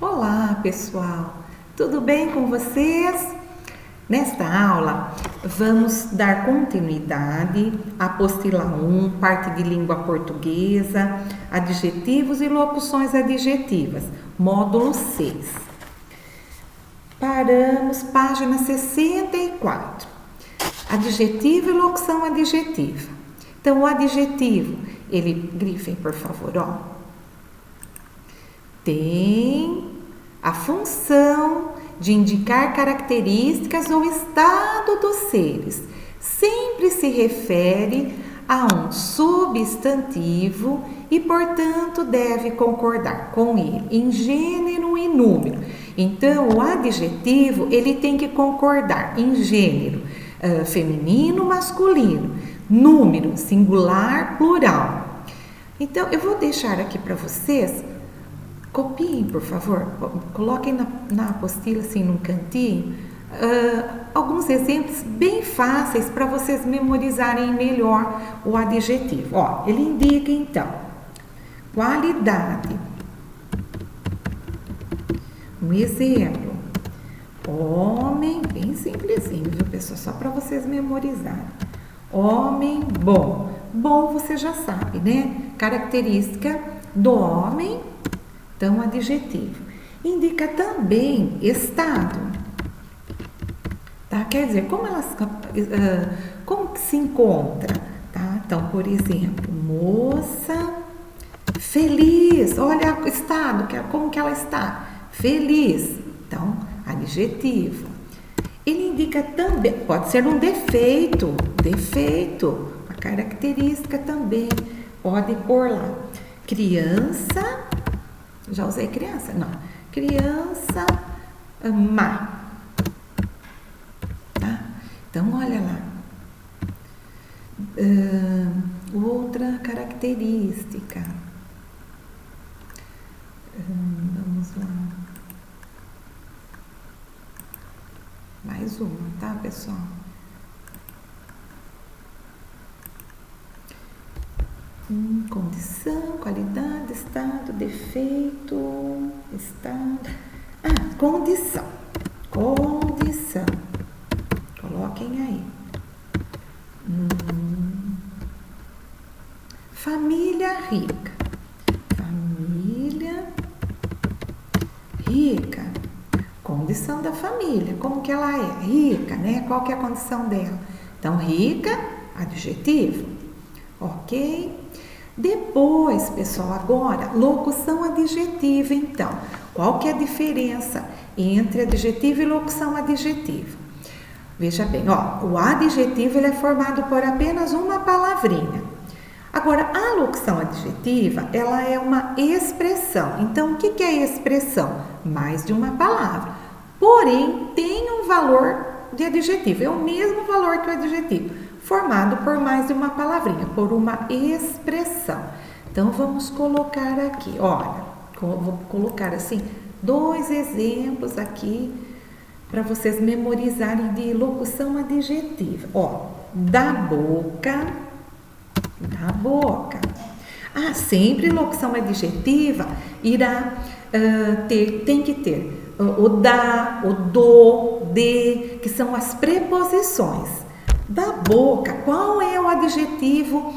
Olá, pessoal! Tudo bem com vocês? Nesta aula, vamos dar continuidade à apostila 1, parte de língua portuguesa, adjetivos e locuções adjetivas, módulo 6. Paramos, página 64. Adjetivo e locução adjetiva. Então, o adjetivo, grifem, por favor, ó. Tem a função de indicar características ou estado dos seres. Sempre se refere a um substantivo e, portanto, deve concordar com ele em gênero e número. Então, o adjetivo, ele tem que concordar em gênero, feminino, masculino, número, singular, plural. Então, eu vou deixar aqui para vocês. Copiem, por favor, coloquem na apostila, assim, num cantinho, alguns exemplos bem fáceis para vocês memorizarem melhor o adjetivo. Ó, ele indica, então, qualidade. Um exemplo, homem, bem simplesinho, viu, pessoal? Só para vocês memorizarem. Homem bom. Bom, você já sabe, né? Característica do homem. Então, adjetivo. Indica também estado. Tá? Quer dizer, como que se encontra? Tá? Então, por exemplo, moça feliz. Olha o estado, como que ela está? Feliz. Então, adjetivo. Ele indica também, pode ser um defeito. Defeito. A característica também. Pode pôr lá. Criança. Já usei criança? Não. Criança má. Tá? Então, olha lá. Outra característica. Vamos lá. Mais uma, tá, pessoal? Condição, qualidade, estado, defeito, estado. Condição. Condição. Coloquem aí. Família rica. Família rica. Condição da família. Como que ela é? Rica, né? Qual que é a condição dela? Então, rica, adjetivo. Ok? Depois, pessoal, agora, locução adjetiva, então. Qual que é a diferença entre adjetivo e locução adjetiva? Veja bem, ó, o adjetivo ele é formado por apenas uma palavrinha. Agora, a locução adjetiva, ela é uma expressão. Então, o que é expressão? Mais de uma palavra. Porém, tem um valor de adjetivo, é o mesmo valor que o adjetivo. Formado por mais de uma palavrinha, por uma expressão. Então, vamos colocar aqui, olha, vou colocar assim, 2 exemplos aqui para vocês memorizarem de locução adjetiva. Ó, da boca, da boca. Sempre locução adjetiva tem que ter o da, o do, de, que são as preposições. Da boca, qual é o adjetivo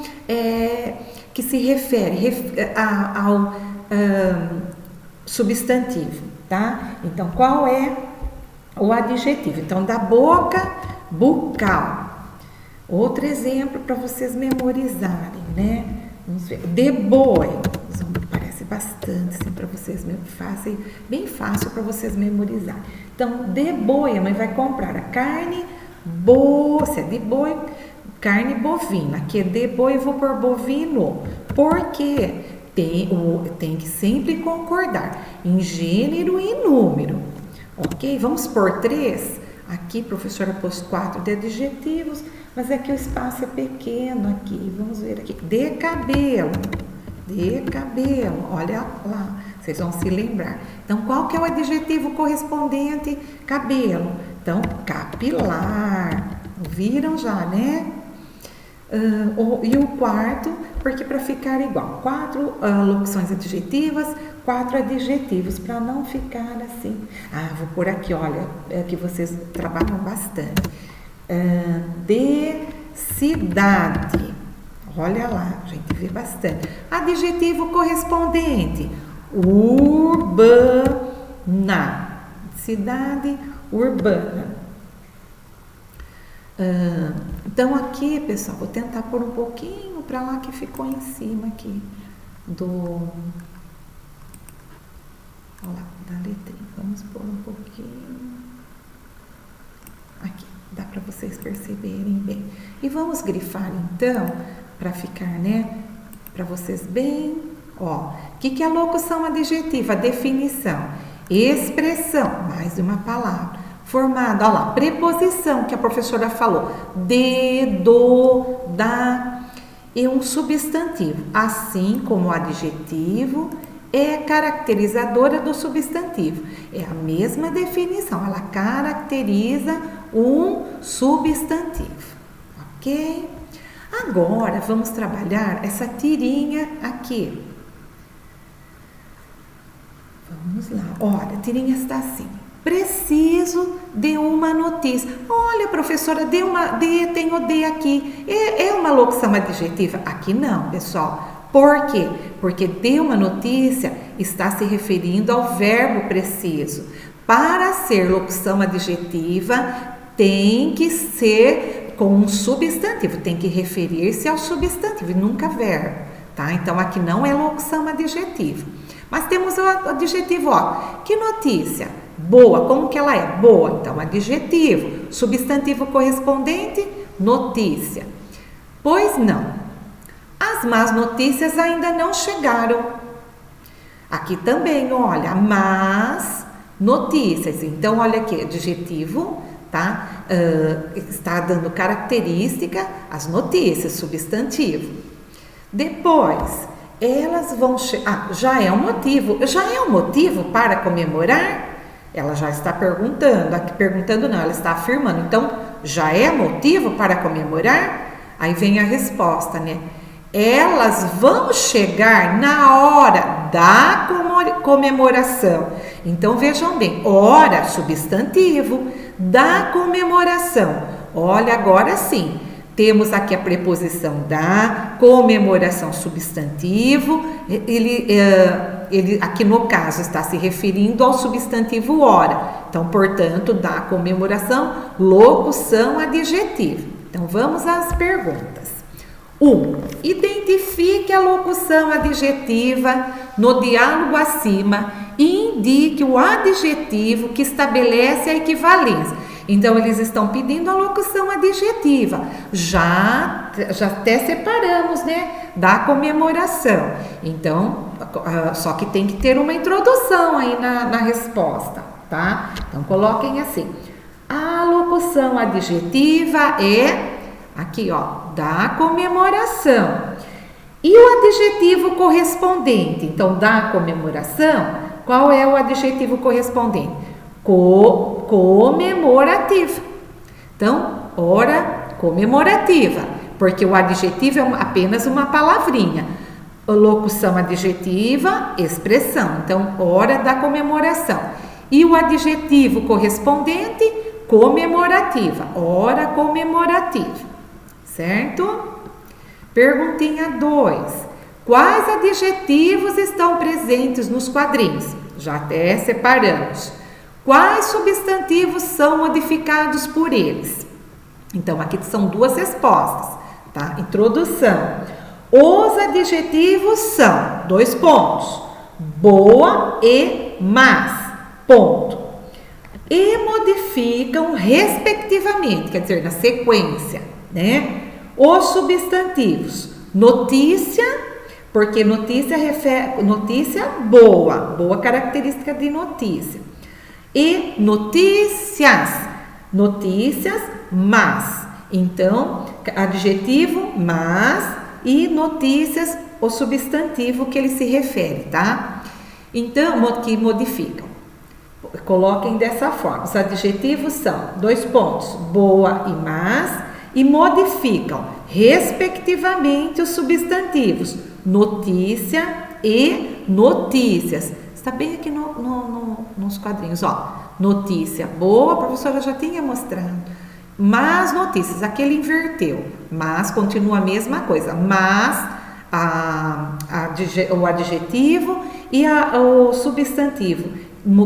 que se refere ao substantivo, tá? Então, qual é o adjetivo? Então, da boca, bucal. Outro exemplo para vocês memorizarem, né? Vamos ver. De boi. Parece bastante, assim, para vocês, bem fácil para vocês memorizarem. Então, de boi, a mãe vai comprar a carne se é de boi, carne bovina. Aqui é de boi, eu vou por bovino. Porque tem que sempre concordar em gênero e número. Ok? Vamos por 3. Aqui, professora, pôs 4 de adjetivos, mas aqui o espaço é pequeno. Aqui, vamos ver aqui. De cabelo. De cabelo. Olha lá, vocês vão se lembrar. Então, qual que é o adjetivo correspondente? Cabelo. Então, capilar. Viram já, né? E o quarto, porque para ficar igual, 4 locuções adjetivas, 4 adjetivos para não ficar assim. Vou pôr aqui, olha, que vocês trabalham bastante. De cidade. Olha lá, a gente vê bastante. Adjetivo correspondente. Urbana. Cidade urbana. Então aqui, pessoal, vou tentar pôr um pouquinho para lá que ficou em cima aqui do... Olha lá, da letrinha. Vamos pôr um pouquinho aqui, dá para vocês perceberem bem. E vamos grifar então, para ficar, né, para vocês bem, ó. O que é a locução adjetiva? Definição, expressão, mais uma palavra, formada, ó lá, preposição, que a professora falou, de, do, da, e um substantivo, assim como o adjetivo é caracterizadora do substantivo. É a mesma definição, ela caracteriza um substantivo, ok? Agora, vamos trabalhar essa tirinha aqui. Vamos lá, olha, a tirinha está assim. Preciso de uma notícia. Olha, professora, tem o de aqui. É uma locução adjetiva? Aqui não, pessoal. Por quê? Porque de uma notícia está se referindo ao verbo preciso. Para ser locução adjetiva, tem que ser com um substantivo, tem que referir-se ao substantivo e nunca verbo, tá? Então, aqui não é locução adjetiva. Mas temos o adjetivo, ó. Que notícia? Boa. Como que ela é? Boa. Então, adjetivo. Substantivo correspondente, notícia. Pois não. As más notícias ainda não chegaram. Aqui também, olha, más notícias. Então, olha aqui, adjetivo, tá? Está dando característica às notícias, substantivo. Depois, elas vão já é um motivo para comemorar? Ela já está perguntando, aqui perguntando não, ela está afirmando. Então, já é motivo para comemorar? Aí vem a resposta, né? Elas vão chegar na hora da comemoração. Então, vejam bem, hora, substantivo, da comemoração. Olha, agora sim, temos aqui a preposição da, comemoração, substantivo. Ele aqui no caso está se referindo ao substantivo hora. Então, portanto, da comemoração, locução adjetiva. Então, vamos às perguntas. 1. Identifique a locução adjetiva no diálogo acima e indique o adjetivo que estabelece a equivalência. Então, eles estão pedindo a locução adjetiva. Já até separamos, né, da comemoração. Então, só que tem que ter uma introdução aí na resposta, tá? Então, coloquem assim. A locução adjetiva é... Aqui, ó, da comemoração. E o adjetivo correspondente? Então, da comemoração, qual é o adjetivo correspondente? Comemorativa. Então, hora comemorativa, porque o adjetivo é apenas uma palavrinha. Locução adjetiva, expressão. Então, hora da comemoração. E o adjetivo correspondente? Comemorativa. Hora comemorativa. Certo? Perguntinha 2. Quais adjetivos estão presentes nos quadrinhos? Já até separamos. Quais substantivos são modificados por eles? Então, aqui são 2 respostas, tá? Introdução. Os adjetivos são, 2 pontos, boa e más, ponto. E modificam respectivamente, quer dizer, na sequência, né? Os substantivos, notícia, porque notícia refere, notícia boa característica de notícia. E notícias más. Então, adjetivo más e notícias, o substantivo que ele se refere, tá? Então, que modificam. Coloquem dessa forma. Os adjetivos são, 2 pontos, boa e más, e modificam, respectivamente, os substantivos, notícia e Notícias. Está bem aqui nos quadrinhos, ó. Notícia boa, a professora já tinha mostrado. Más notícias, aqui ele inverteu. Mas continua a mesma coisa. Mas o adjetivo e o substantivo,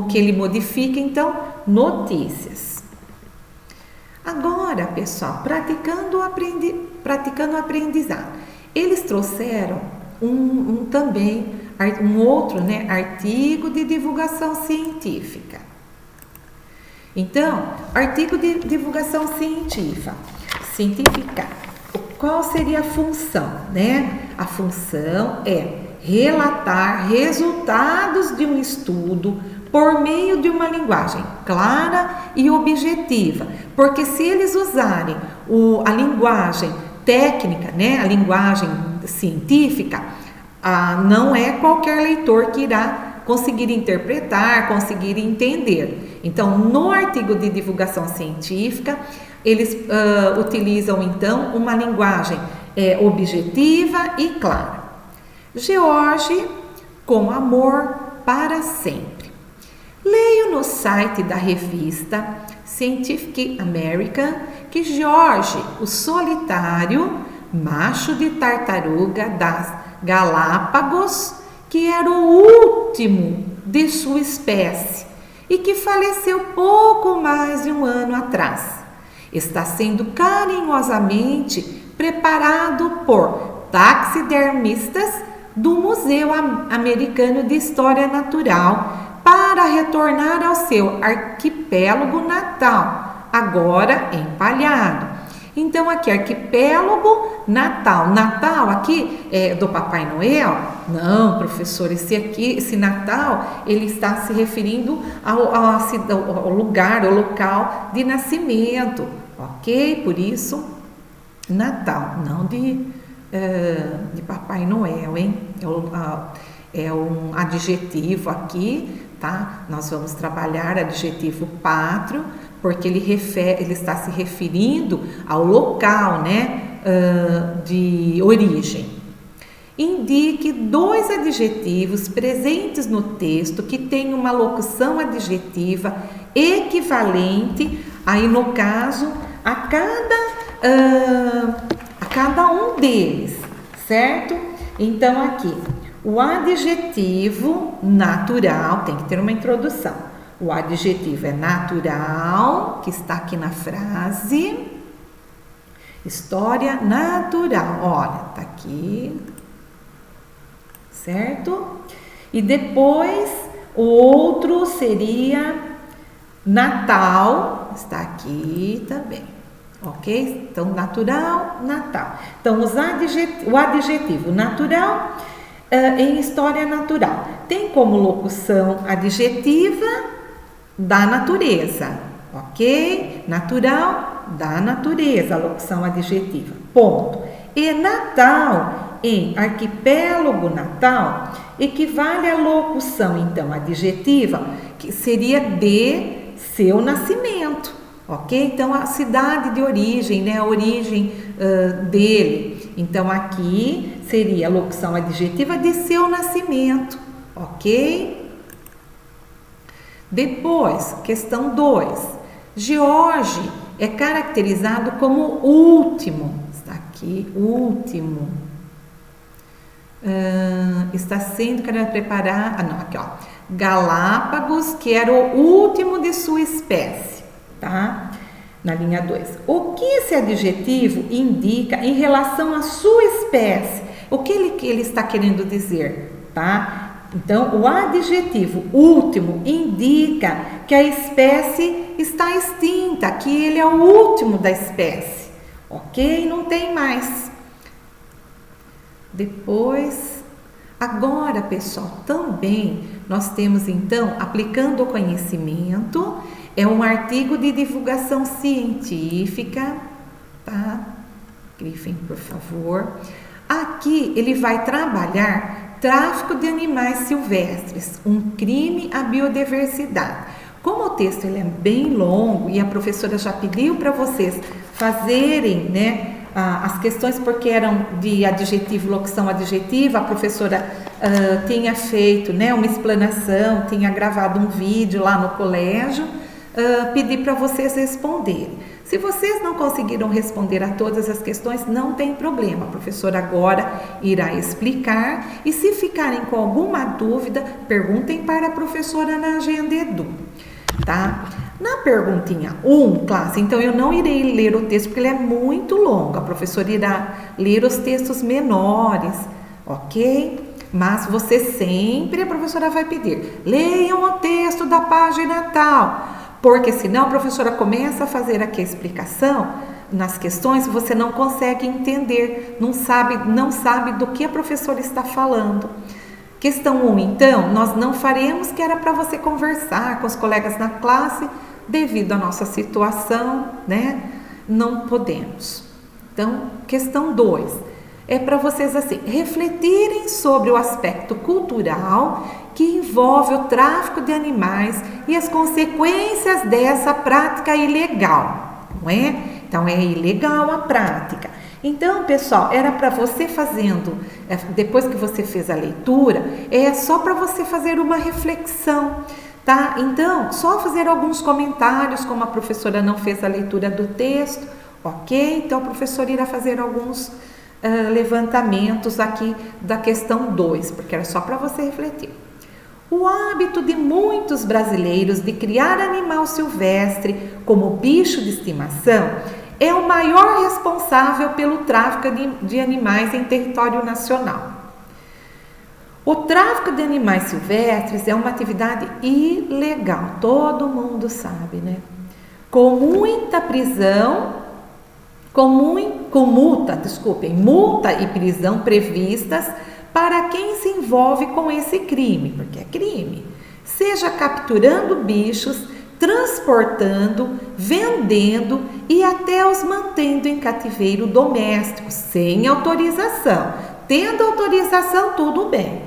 que ele modifica, então, notícias. Agora, pessoal, praticando o aprendizado. Eles trouxeram também um outro, né, artigo de divulgação científica. Então, artigo de divulgação científica. Qual seria a função, né? A função é relatar resultados de um estudo por meio de uma linguagem clara e objetiva. Porque se eles usarem a linguagem técnica, né, a linguagem científica, não é qualquer leitor que irá conseguir interpretar, conseguir entender. Então, no artigo de divulgação científica, eles utilizam, então, uma linguagem objetiva e clara. George, com amor para sempre. Leio no site da revista Scientific American que George, o solitário, macho de tartaruga das Galápagos, que era o último de sua espécie e que faleceu pouco mais de um ano atrás, está sendo carinhosamente preparado por taxidermistas do Museu Americano de História Natural para retornar ao seu arquipélago natal, agora empalhado. Então, aqui, arquipélago natal. Natal aqui é do Papai Noel? Não, professor, esse Natal, ele está se referindo ao lugar, ao local de nascimento, ok? Por isso, Natal, não de Papai Noel, hein? É um adjetivo aqui, tá? Nós vamos trabalhar adjetivo pátrio, porque ele está se referindo ao local, né, de origem. Indique 2 adjetivos presentes no texto que tem uma locução adjetiva equivalente, aí no caso, a cada um deles, certo? Então, aqui, o adjetivo natural, tem que ter uma introdução. O adjetivo é natural, que está aqui na frase. História natural. Olha, tá aqui. Certo? E depois, o outro seria Natal. Está aqui também. Ok? Então, natural, Natal. Então, o adjetivo natural em história natural tem como locução adjetiva da natureza, ok? Natural, da natureza, locução adjetiva, ponto. E Natal, em arquipélago natal, equivale à locução, então, adjetiva, que seria de seu nascimento, ok? Então, a cidade de origem, né? A origem dele. Então, aqui seria a locução adjetiva de seu nascimento, ok? Depois, questão 2. George é caracterizado como último. Está aqui, último. Está sendo preparado. Não, aqui, ó. Galápagos, que era o último de sua espécie, tá? Na linha 2. O que esse adjetivo indica em relação à sua espécie? O que ele está querendo dizer, tá? Então, o adjetivo último indica que a espécie está extinta, que ele é o último da espécie, ok? Não tem mais. Depois, agora, pessoal, também nós temos, então, aplicando o conhecimento, é um artigo de divulgação científica, tá? Grifem, por favor. Aqui, ele vai trabalhar tráfico de animais silvestres, um crime à biodiversidade. Como o texto ele é bem longo e a professora já pediu para vocês fazerem, né, as questões porque eram de adjetivo, locução adjetiva, a professora tenha feito, né, uma explanação, tenha gravado um vídeo lá no colégio, pedir para vocês responderem. Se vocês não conseguiram responder a todas as questões, não tem problema. A professora agora irá explicar e se ficarem com alguma dúvida, perguntem para a professora na Agenda Edu, tá? Na perguntinha 1, classe, então eu não irei ler o texto porque ele é muito longo. A professora irá ler os textos menores, ok? Mas você sempre, a professora vai pedir, leiam o texto da página tal, porque senão a professora começa a fazer aqui a explicação nas questões, você não consegue entender, não sabe do que a professora está falando. Questão 1, então, nós não faremos, que era para você conversar com os colegas na classe, devido à nossa situação, né? Não podemos. Então, questão 2, é para vocês assim, refletirem sobre o aspecto cultural que envolve o tráfico de animais e as consequências dessa prática ilegal, não é? Então, é ilegal a prática. Então, pessoal, era para você fazendo, depois que você fez a leitura, é só para você fazer uma reflexão, tá? Então, só fazer alguns comentários, como a professora não fez a leitura do texto, ok? Então, a professora irá fazer alguns levantamentos aqui da questão 2, porque era só para você refletir. O hábito de muitos brasileiros de criar animal silvestre como bicho de estimação é o maior responsável pelo tráfico de animais em território nacional. O tráfico de animais silvestres é uma atividade ilegal, todo mundo sabe, né? Com muita prisão, multa e prisão previstas para quem se envolve com esse crime, porque é crime, seja capturando bichos, transportando, vendendo e até os mantendo em cativeiro doméstico, sem autorização. Tendo autorização, tudo bem.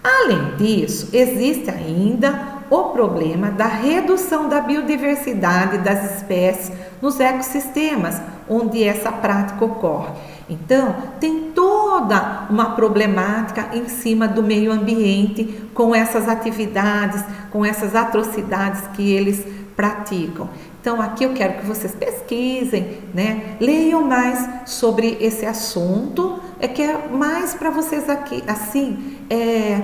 Além disso, existe ainda o problema da redução da biodiversidade das espécies nos ecossistemas onde essa prática ocorre. Então, tem toda uma problemática em cima do meio ambiente com essas atividades, com essas atrocidades que eles praticam. Então, aqui eu quero que vocês pesquisem, né? Leiam mais sobre esse assunto, que é mais para vocês aqui, assim,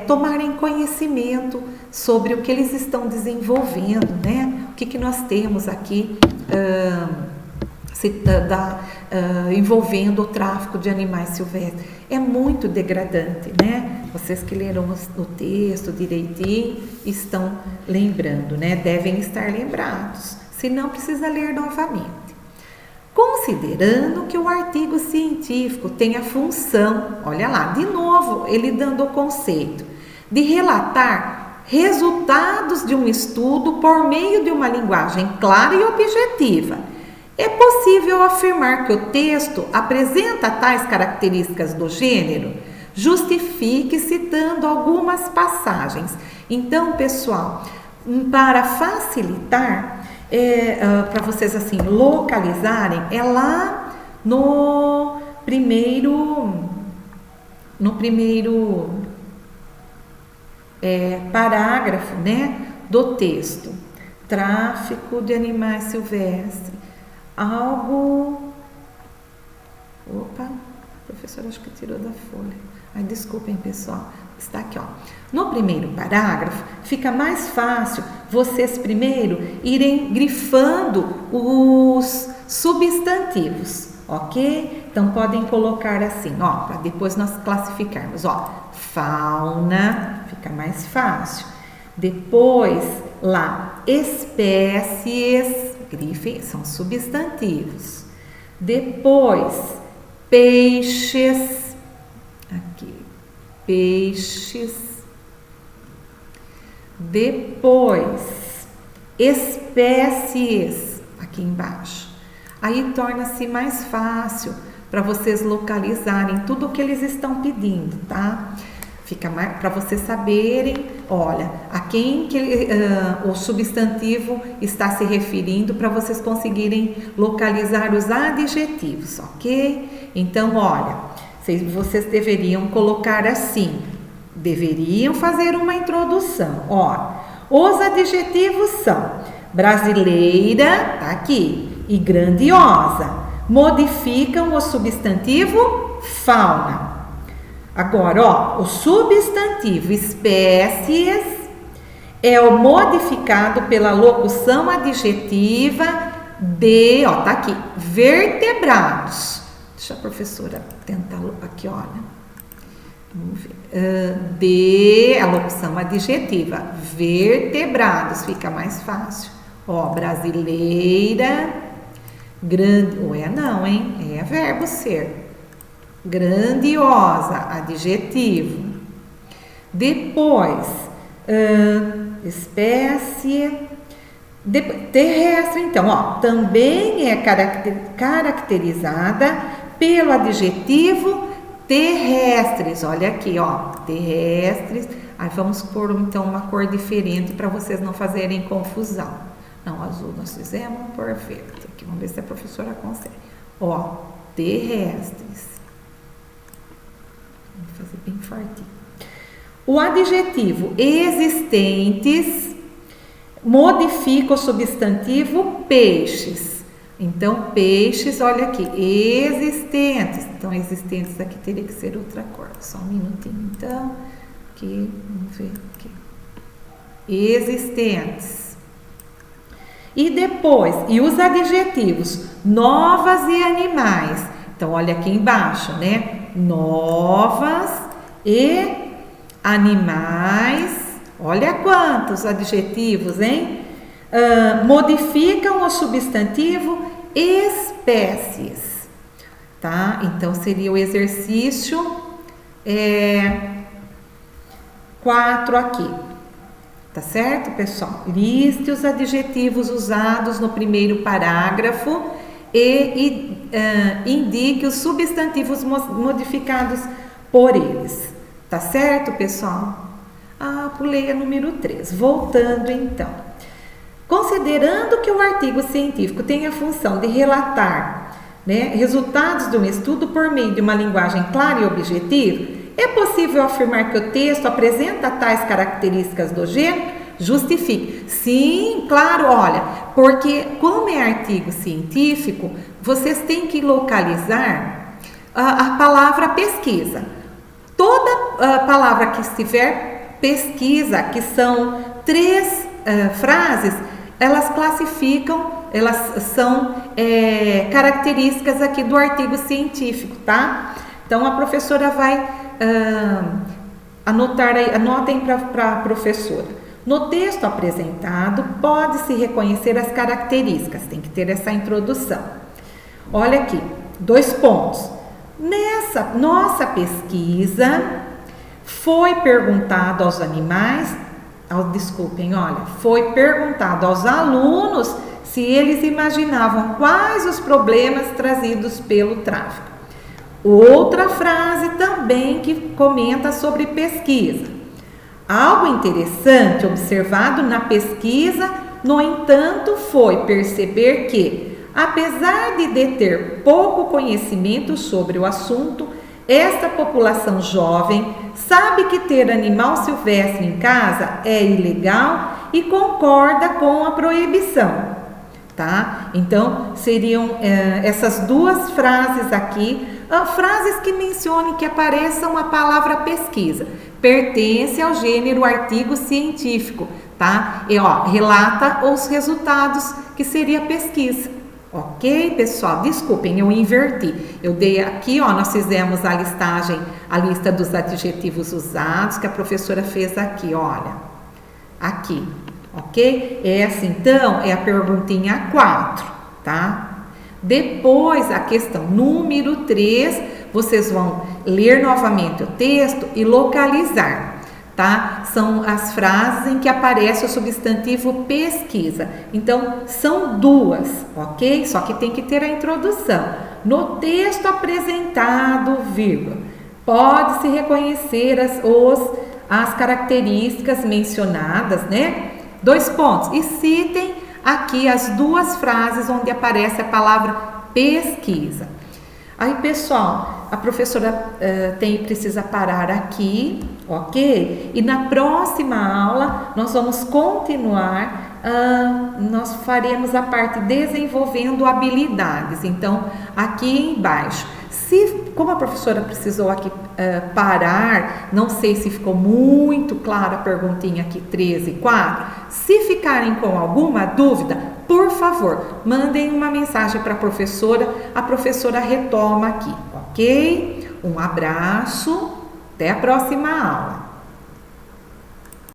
tomarem conhecimento sobre o que eles estão desenvolvendo, né? O que nós temos aqui envolvendo o tráfico de animais silvestres. É muito degradante, né? Vocês que leram o texto direitinho estão lembrando, né? Devem estar lembrados, se não precisa ler novamente. Considerando que o artigo científico tem a função, olha lá, de novo, ele dando o conceito, de relatar resultados de um estudo por meio de uma linguagem clara e objetiva, é possível afirmar que o texto apresenta tais características do gênero? Justifique citando algumas passagens. Então, pessoal, para facilitar, para vocês assim localizarem, é lá no primeiro parágrafo, né, do texto. Tráfico de animais silvestres. Opa, professora, acho que tirou da folha. Ai, desculpem, pessoal. Está aqui, ó. No primeiro parágrafo, fica mais fácil vocês primeiro irem grifando os substantivos, ok? Então, podem colocar assim, ó, para depois nós classificarmos, ó. Fauna, fica mais fácil. Depois, lá, espécies, grifem, são substantivos. Depois, peixes, aqui, peixes. Depois, espécies, aqui embaixo. Aí torna-se mais fácil para vocês localizarem tudo o que eles estão pedindo, tá? Fica mais para vocês saberem, olha, a quem que o substantivo está se referindo, para vocês conseguirem localizar os adjetivos, ok? Então, olha, vocês deveriam colocar assim, deveriam fazer uma introdução. Ó, os adjetivos são brasileira, tá aqui, e grandiosa. Modificam o substantivo fauna. Agora, ó, o substantivo espécies é o modificado pela locução adjetiva de, ó, tá aqui, vertebrados. Deixa a professora tentar, aqui, olha. Vamos ver. De, a locução adjetiva, vertebrados, fica mais fácil. Ó, brasileira, grande, ou é não, hein? É verbo ser. Grandiosa, adjetivo. Depois, espécie terrestre, então, ó, também é caracterizada pelo adjetivo terrestres. Olha aqui, ó, terrestres. Aí vamos pôr então uma cor diferente para vocês não fazerem confusão. Não, azul nós fizemos, por verde. Aqui, vamos ver se a professora consegue. Ó, terrestres. Vamos fazer bem fortinho. O adjetivo existentes modifica o substantivo peixes. Então, peixes, olha aqui, existentes. Então, existentes aqui teria que ser outra cor. Só um minutinho, então. Aqui, vamos ver aqui. Existentes. E depois, e os adjetivos novas e animais. Então, olha aqui embaixo, né? Novas e animais, olha quantos adjetivos, hein? Modificam o substantivo espécies, tá? Então, seria o exercício 4 aqui, tá certo, pessoal? Liste os adjetivos usados no primeiro parágrafo e indique os substantivos modificados por eles. Tá certo, pessoal? Pulei a número 3. Voltando, então. Considerando que o artigo científico tem a função de relatar, né, resultados de um estudo por meio de uma linguagem clara e objetiva, é possível afirmar que o texto apresenta tais características do gênero? Justifique. Sim, claro, olha, porque como é artigo científico, vocês têm que localizar a palavra pesquisa. Toda palavra que estiver pesquisa, que são 3 frases, elas classificam, elas são características aqui do artigo científico, tá? Então, a professora vai anotar aí, anotem para a professora. No texto apresentado, pode-se reconhecer as características, tem que ter essa introdução. Olha aqui, 2 pontos. Nessa nossa pesquisa, foi perguntado aos animais, foi perguntado aos alunos se eles imaginavam quais os problemas trazidos pelo tráfico. Outra frase também que comenta sobre pesquisa. Algo interessante observado na pesquisa, no entanto, foi perceber que, apesar de deter pouco conhecimento sobre o assunto, esta população jovem sabe que ter animal silvestre em casa é ilegal e concorda com a proibição, tá? Então, seriam essas 2 frases aqui, frases que mencionem que apareçam a palavra pesquisa. Pertence ao gênero artigo científico, tá? E, ó, relata os resultados, que seria pesquisa. Ok, pessoal? Desculpem, eu inverti. Eu dei aqui, ó, nós fizemos a listagem, a lista dos adjetivos usados, que a professora fez aqui, olha. Aqui, ok? Essa, então, é a perguntinha 4, tá? Depois, a questão número 3, vocês vão ler novamente o texto e localizar, tá? São as frases em que aparece o substantivo pesquisa. Então, são 2, ok? Só que tem que ter a introdução. No texto apresentado, vírgula, pode-se reconhecer as características mencionadas, né? 2 pontos. E citem aqui as 2 frases onde aparece a palavra pesquisa. Aí, pessoal, a professora precisa parar aqui, ok? E na próxima aula nós vamos continuar, nós faremos a parte desenvolvendo habilidades. Então, aqui embaixo, como a professora precisou aqui parar, não sei se ficou muito clara a perguntinha aqui 13 e 4, se ficarem com alguma dúvida, por favor, mandem uma mensagem para a professora retoma aqui, ok? Um abraço, até a próxima aula.